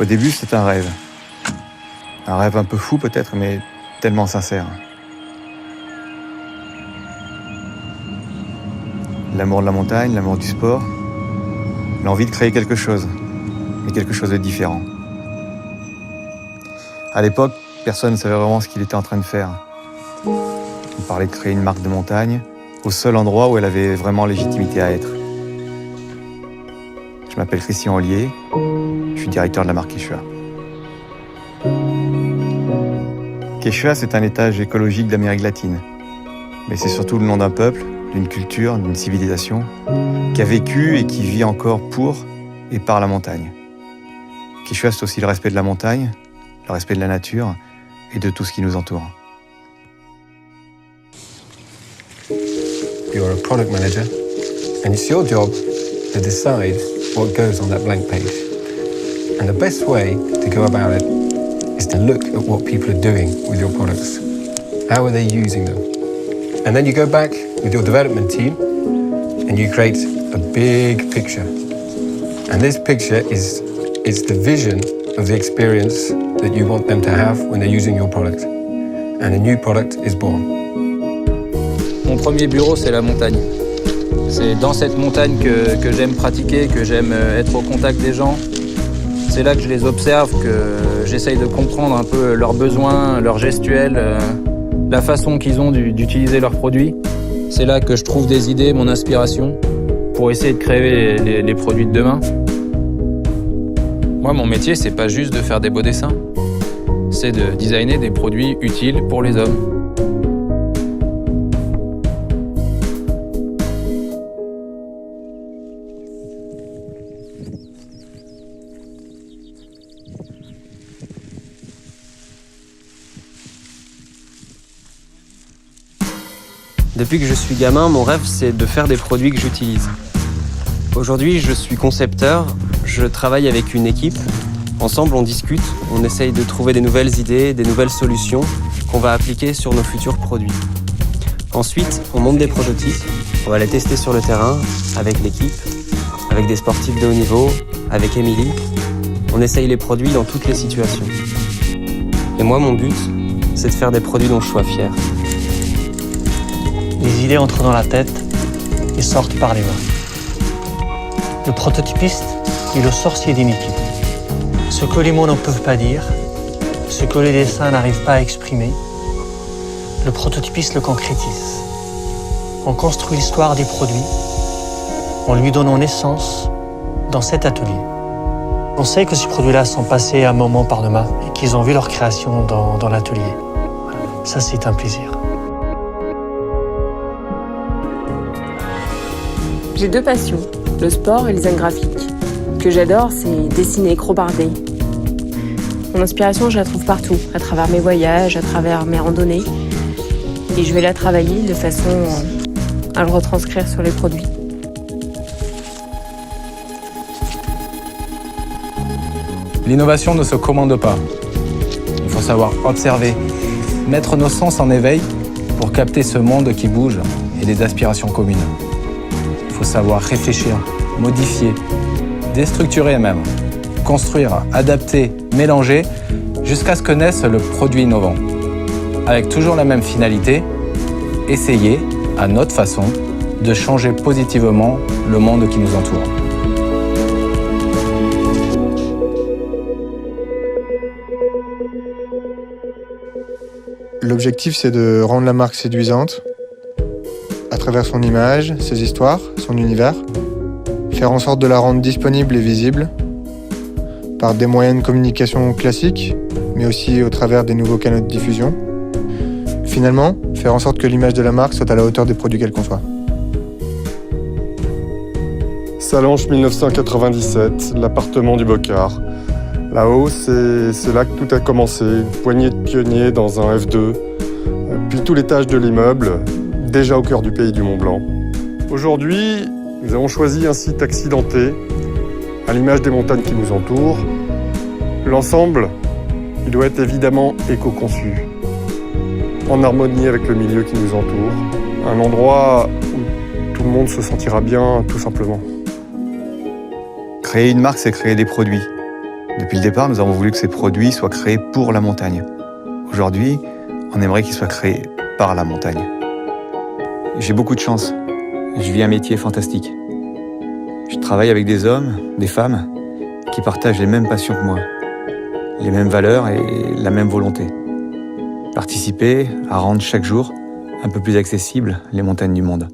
Au début, c'était un rêve. Un rêve un peu fou peut-être, mais tellement sincère. L'amour de la montagne, l'amour du sport, l'envie de créer quelque chose, mais quelque chose de différent. À l'époque, personne ne savait vraiment ce qu'il était en train de faire. On parlait de créer une marque de montagne au seul endroit où elle avait vraiment légitimité à être. Je m'appelle Christian Ollier, je suis directeur de la marque Quechua. Quechua, c'est un étage écologique d'Amérique latine. Mais c'est surtout le nom d'un peuple, d'une culture, d'une civilisation qui a vécu et qui vit encore pour et par la montagne. Quechua, c'est aussi le respect de la montagne, le respect de la nature et de tout ce qui nous entoure. You're a product manager, and it's your job to decide what goes on that blank page. And the best way to go about it is to look at what people are doing with your products. How are they using them? And then you go back with your development team and you create a big picture. And this picture is the vision of the experience that you want them to have when they're using your product. And a new product is born. Mon premier bureau, c'est la montagne. C'est dans cette montagne que j'aime pratiquer, que j'aime être au contact des gens. C'est là que je les observe, que j'essaye de comprendre un peu leurs besoins, leurs gestuels, la façon qu'ils ont d'utiliser leurs produits. C'est là que je trouve des idées, mon inspiration, pour essayer de créer les produits de demain. Moi, mon métier, c'est pas juste de faire des beaux dessins. C'est de designer des produits utiles pour les hommes. Depuis que je suis gamin, mon rêve, c'est de faire des produits que j'utilise. Aujourd'hui, je suis concepteur, je travaille avec une équipe. Ensemble, on discute, on essaye de trouver des nouvelles idées, des nouvelles solutions qu'on va appliquer sur nos futurs produits. Ensuite, on monte des prototypes, on va les tester sur le terrain, avec l'équipe, avec des sportifs de haut niveau, avec Émilie. On essaye les produits dans toutes les situations. Et moi, mon but, c'est de faire des produits dont je sois fier. Les idées entrent dans la tête et sortent par les mains. Le prototypiste est le sorcier d'une équipe. Ce que les mots ne peuvent pas dire, ce que les dessins n'arrivent pas à exprimer, le prototypiste le concrétise. On construit l'histoire des produits en lui donnant naissance dans cet atelier. On sait que ces produits-là sont passés un moment par nos mains et qu'ils ont vu leur création dans l'atelier. Ça, c'est un plaisir. J'ai deux passions, le sport et le design graphique. Ce que j'adore, c'est dessiner, crobarder. Mon inspiration, je la trouve partout, à travers mes voyages, à travers mes randonnées. Et je vais la travailler de façon à le retranscrire sur les produits. L'innovation ne se commande pas. Il faut savoir observer, mettre nos sens en éveil pour capter ce monde qui bouge et des aspirations communes. Il faut savoir réfléchir, modifier, déstructurer même, construire, adapter, mélanger, jusqu'à ce que naisse le produit innovant. Avec toujours la même finalité, essayer, à notre façon, de changer positivement le monde qui nous entoure. L'objectif, c'est de rendre la marque séduisante à travers son image, ses histoires, son univers, faire en sorte de la rendre disponible et visible par des moyens de communication classiques, mais aussi au travers des nouveaux canaux de diffusion. Finalement, faire en sorte que l'image de la marque soit à la hauteur des produits qu'elle conçoit. Salanches 1997, l'appartement du Bocard. Là-haut, c'est là que tout a commencé, une poignée de pionniers dans un F2, puis tout l'étage de l'immeuble, déjà au cœur du pays du Mont-Blanc. Aujourd'hui, nous avons choisi un site accidenté, à l'image des montagnes qui nous entourent. L'ensemble, il doit être évidemment éco-conçu, en harmonie avec le milieu qui nous entoure. Un endroit où tout le monde se sentira bien, tout simplement. Créer une marque, c'est créer des produits. Depuis le départ, nous avons voulu que ces produits soient créés pour la montagne. Aujourd'hui, on aimerait qu'ils soient créés par la montagne. J'ai beaucoup de chance. Je vis un métier fantastique. Je travaille avec des hommes, des femmes, qui partagent les mêmes passions que moi, les mêmes valeurs et la même volonté. Participer à rendre chaque jour un peu plus accessibles les montagnes du monde.